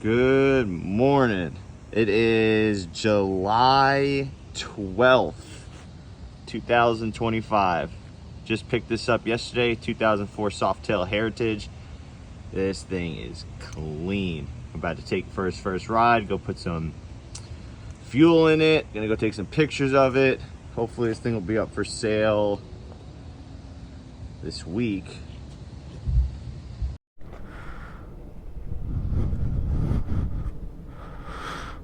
Good morning. It is July 12th, 2025. Just picked this up yesterday, 2004 Softail Heritage. This thing is clean. I'm about to take first ride, go put some fuel in it. Gonna go take some pictures of it. Hopefully this thing will be up for sale this week.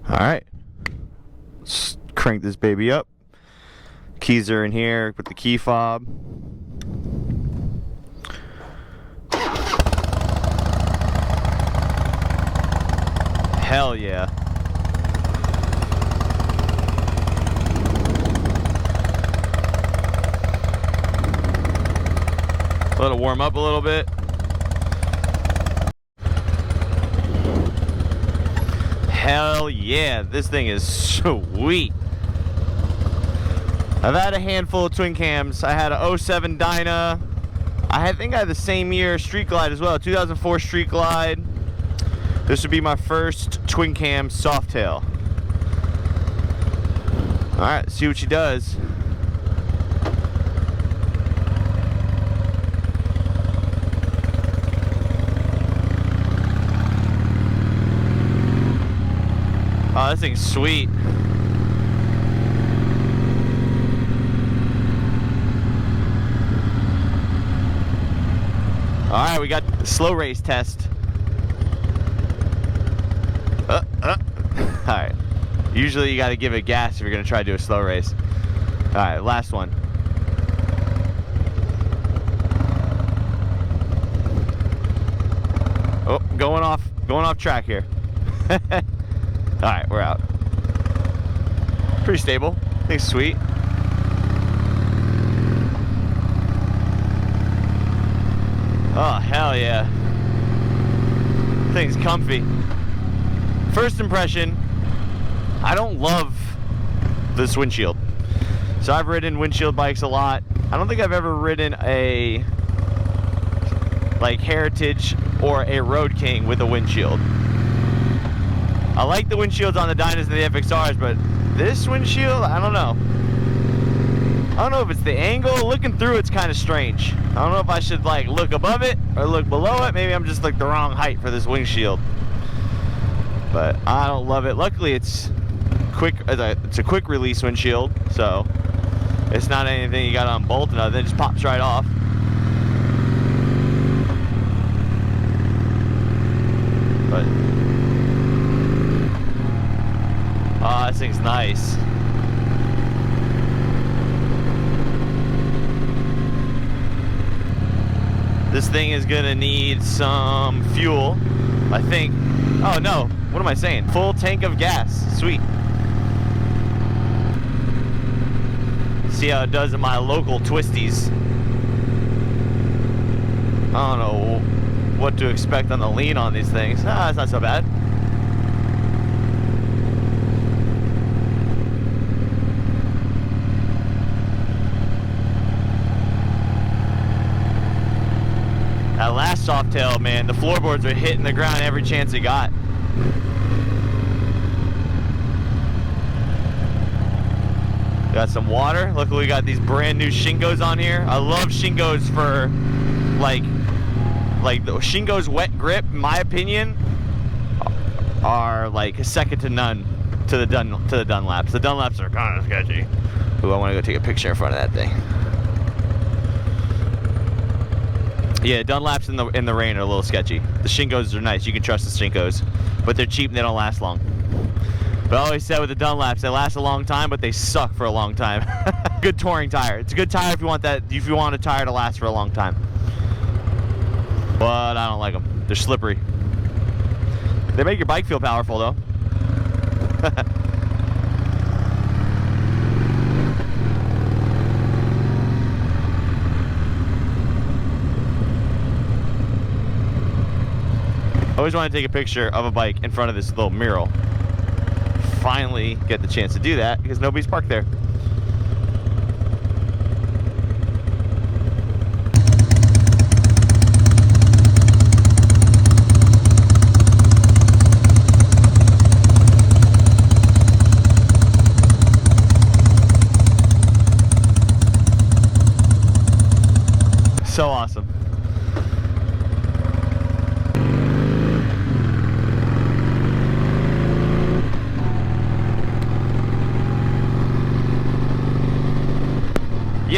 All right, let's crank this baby up. Keys are in here with the key fob. Hell yeah. Let it warm up a little bit. Hell yeah, this thing is sweet. I've had a handful of twin cams. I had a 07 Dyna. I think I had the same year Street Glide as well, 2004 Street Glide. This would be my first twin cam Softail. All right, see what she does. Oh, this thing's sweet. All right, we got the slow race test. All right. Usually you got to give it gas if you're going to try to do a slow race. All right, last one. Oh, going off track here. All right, we're out. Pretty stable. I think it's sweet. Oh, hell yeah. Thing's comfy. First impression, I don't love this windshield. So I've ridden windshield bikes a lot. I don't think I've ever ridden a like Heritage or a Road King with a windshield. I like the windshields on the Dynas and the FXRs, but this windshield, I don't know. I don't know if it's the angle. Looking through it's kind of strange. I don't know if I should like look above it or look below it. Maybe I'm just like the wrong height for this windshield. But I don't love it. Luckily it's quick. It's a quick release windshield, so it's not anything you got to unbolt and it just pops right off. But oh, this thing's nice. This thing is gonna need some fuel, I think. Oh no, what am I saying? Full tank of gas, sweet. See how it does in my local twisties. I don't know what to expect on the lean on these things. Ah, it's not so bad. That last Softail, man, the floorboards are hitting the ground every chance it got. Got some water. Look, we got these brand new Shingos on here. I love Shingos for like the Shingos wet grip, in my opinion, are like a second to none to the Dunlops. The Dunlops are kind of sketchy. Ooh, I want to go take a picture in front of that thing. Yeah, Dunlops in the rain are a little sketchy. The Shingos are nice. You can trust the Shingos, but they're cheap and they don't last long. But I always said with the Dunlops, they last a long time, but they suck for a long time. Good touring tire. It's a good tire if you want that. If you want a tire to last for a long time. But I don't like them. They're slippery. They make your bike feel powerful though. I always want to take a picture of a bike in front of this little mural. Finally get the chance to do that because nobody's parked there.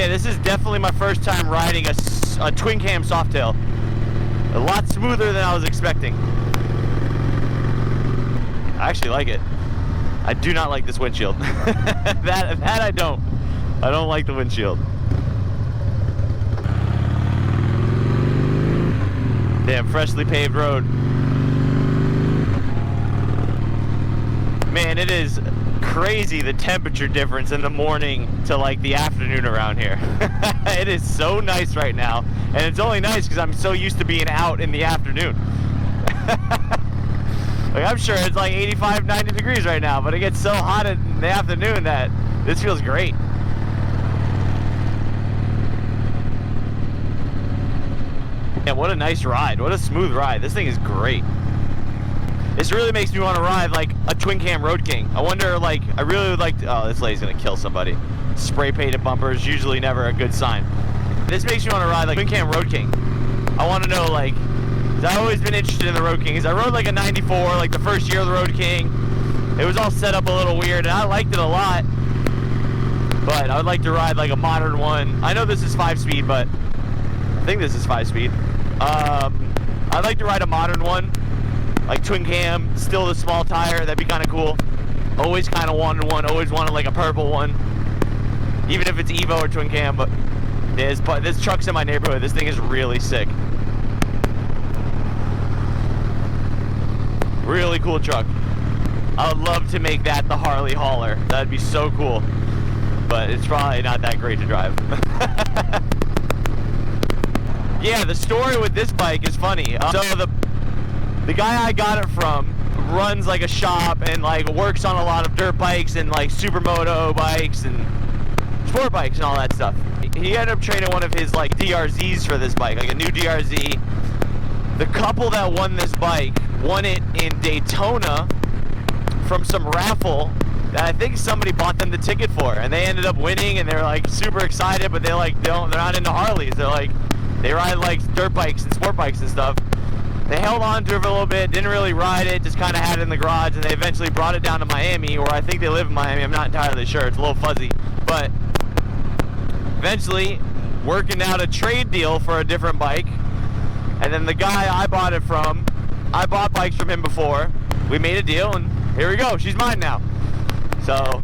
say, this is definitely my first time riding a twin cam Softail. A lot smoother than I was expecting. I actually like it. I do not like this windshield. that I don't. I don't like the windshield. Damn, freshly paved road. Man, it is crazy the temperature difference in the morning to like the afternoon around here. It is so nice right now, and it's only nice because I'm so used to being out in the afternoon. Like, I'm sure it's like 85, 90 degrees right now, but it gets so hot in the afternoon that this feels great. Yeah, what a nice ride. What a smooth ride. This thing is great. This really makes me want to ride like a twin cam Road King. I wonder, like, I really would like to, oh, this lady's gonna kill somebody. Spray painted bumpers, usually never a good sign. This makes me want to ride like twin cam Road King. I want to know, like, 'cause I've always been interested in the Road Kings. I rode like a 94, like the first year of the Road King. It was all set up a little weird, and I liked it a lot. But I would like to ride like a modern one. I know this is 5-speed, but I think this is 5-speed. I'd like to ride a modern one. Like twin cam, still the small tire, that'd be kind of cool. Always kind of wanted one, always wanted like a purple one. Even if it's Evo or twin cam, but this truck's in my neighborhood. This thing is really sick. Really cool truck. I would love to make that the Harley hauler. That'd be so cool. But it's probably not that great to drive. Yeah, the story with this bike is funny. So the guy I got it from runs like a shop and like works on a lot of dirt bikes and like supermoto bikes and sport bikes and all that stuff. He ended up trading one of his like DRZs for this bike, like a new DRZ. The couple that won this bike won it in Daytona from some raffle that I think somebody bought them the ticket for, and they ended up winning, and they're like super excited, but they're not into Harleys. They ride like dirt bikes and sport bikes and stuff. They held on to it for a little bit, didn't really ride it, just kind of had it in the garage, and they eventually brought it down to Miami, or I think they live in Miami, I'm not entirely sure, it's a little fuzzy, but eventually working out a trade deal for a different bike, and then the guy I bought it from, I bought bikes from him before, we made a deal, and here we go, she's mine now. So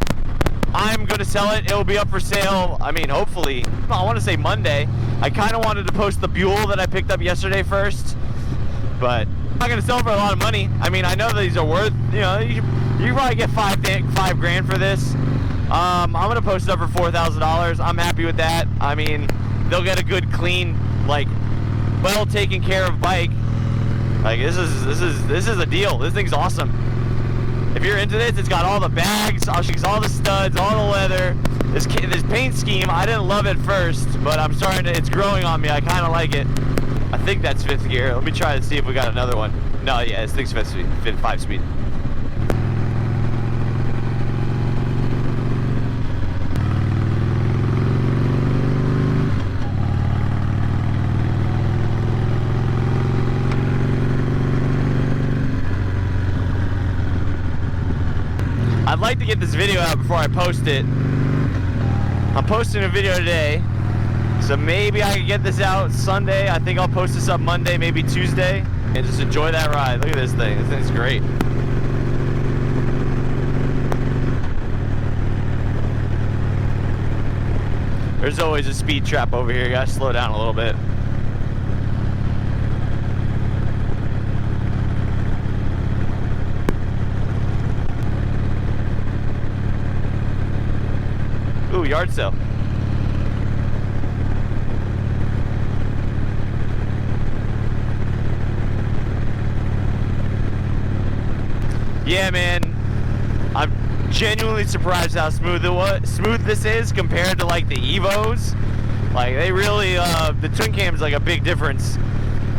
I'm gonna sell it, it'll be up for sale, I mean, hopefully, I want to say Monday. I kind of wanted to post the Buell that I picked up yesterday first, but I'm not gonna sell it for a lot of money. I mean, I know these are worth, you know, you can probably get $5 grand for this. I'm gonna post it up for $4,000. I'm happy with that. I mean, they'll get a good, clean, like, well taken care of bike. Like, this is a deal. This thing's awesome. If you're into this, it's got all the bags, all the studs, all the leather. This paint scheme, I didn't love it first, but I'm starting to, it's growing on me. I kind of like it. I think that's 5th gear. Let me try to see if we got another one. No, yeah, this thing's 5-speed. I'd like to get this video out before I post it. I'm posting a video today, so maybe I can get this out Sunday. I think I'll post this up Monday, maybe Tuesday, and just enjoy that ride. Look at this thing. This thing's great. There's always a speed trap over here. You gotta slow down a little bit. Ooh, yard sale. Yeah, man, I'm genuinely surprised how smooth this is compared to like the Evos. Like, they really, the twin cam's like a big difference.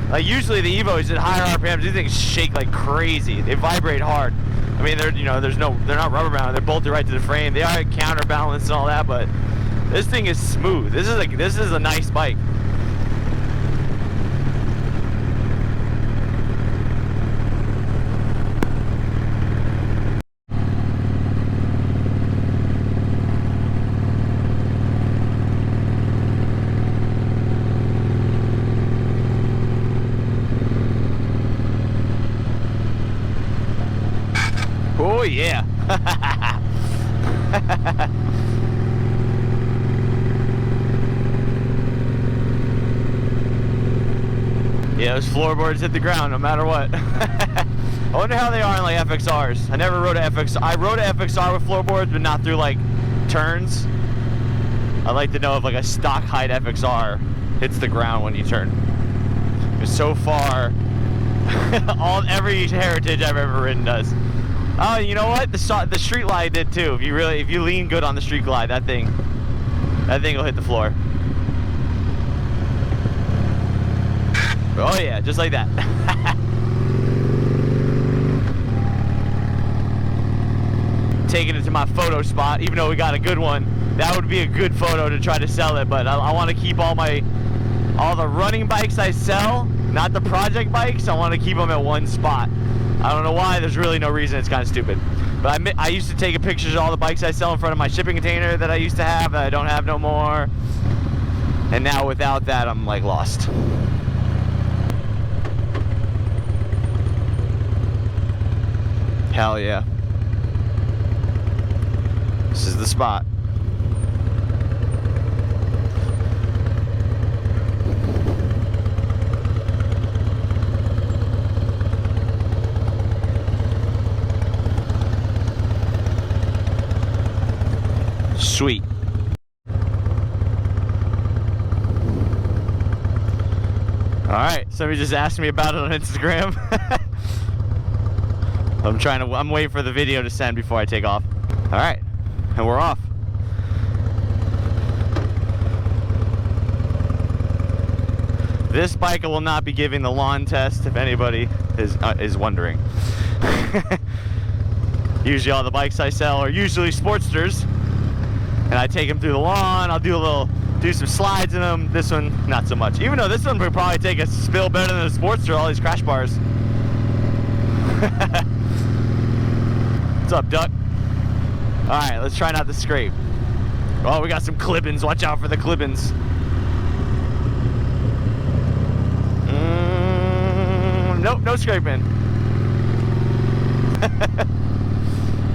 Like, usually the Evos at higher RPMs, these things shake like crazy. They vibrate hard. I mean, they're not rubber bound. They're bolted right to the frame. They are counterbalanced and all that, but this thing is smooth. This is a nice bike. Oh yeah. Yeah, those floorboards hit the ground no matter what. I wonder how they are in like FXRs. I never rode a FXR. I rode a FXR with floorboards, but not through like turns. I'd like to know if like a stock height FXR hits the ground when you turn. Because so far, every Heritage I've ever ridden does. Oh, you know what? The street glide did too. If you lean good on the street glide, that thing will hit the floor. Oh yeah, just like that. Taking it to my photo spot, even though we got a good one. That would be a good photo to try to sell it, but I want to keep all the running bikes I sell, not the project bikes. I want to keep them at one spot. I don't know why. There's really no reason. It's kind of stupid. But I used to take pictures of all the bikes I sell in front of my shipping container that I used to have that I don't have no more. And now without that, I'm like lost. Hell yeah. This is the spot. Sweet. All right, somebody just asked me about it on Instagram. I'm waiting for the video to send before I take off. All right, and we're off. This bike I will not be giving the lawn test, if anybody is wondering. Usually all the bikes I sell are usually Sportsters, and I take them through the lawn. I'll do some slides in them. This one, not so much. Even though this one would probably take a spill better than a Sportster, all these crash bars. What's up, Duck? All right, let's try not to scrape. Oh, we got some clippings. Watch out for the clippings. Nope, no scraping.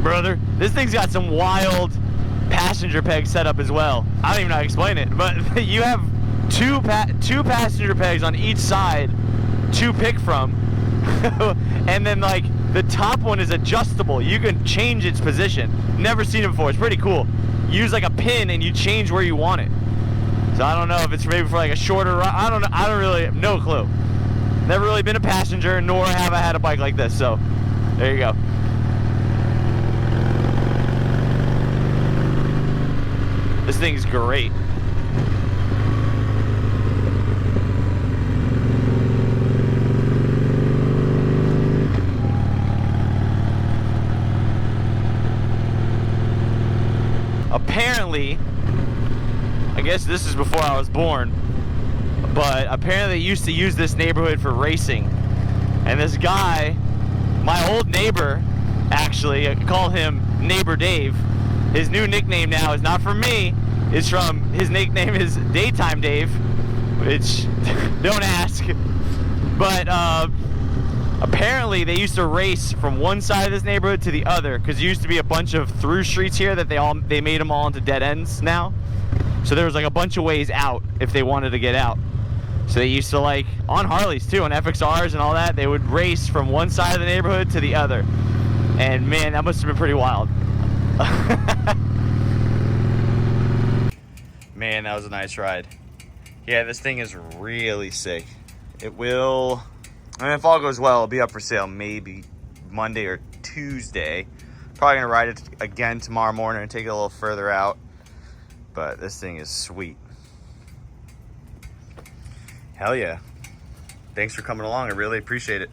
Brother, this thing's got some wild passenger pegs set up as well. I don't even know how to explain it, but you have two passenger pegs on each side to pick from. And then like the top one is adjustable. You can change its position. Never seen it before. It's pretty cool. You use like a pin and you change where you want it. So I don't know if it's maybe for like a shorter ride. I don't know. I don't really have no clue. Never really been a passenger, nor have I had a bike like this. So there you go. This thing's great. Apparently, I guess this is before I was born, but apparently they used to use this neighborhood for racing. And this guy, my old neighbor, actually, I call him Neighbor Dave. His new nickname now is not from me, it's from, his nickname is Daytime Dave, which, don't ask. But apparently they used to race from one side of this neighborhood to the other, because there used to be a bunch of through streets here that they made them all into dead ends now. So there was like a bunch of ways out if they wanted to get out. So they used to, like, on Harleys too, on FXRs and all that, they would race from one side of the neighborhood to the other. And man, that must have been pretty wild. Man, that was a nice ride. Yeah, this thing is really sick. It will, I mean, if all goes well, it'll be up for sale maybe Monday or Tuesday. Probably gonna ride it again tomorrow morning and take it a little further out. But this thing is sweet. Hell yeah. Thanks for coming along. I really appreciate it.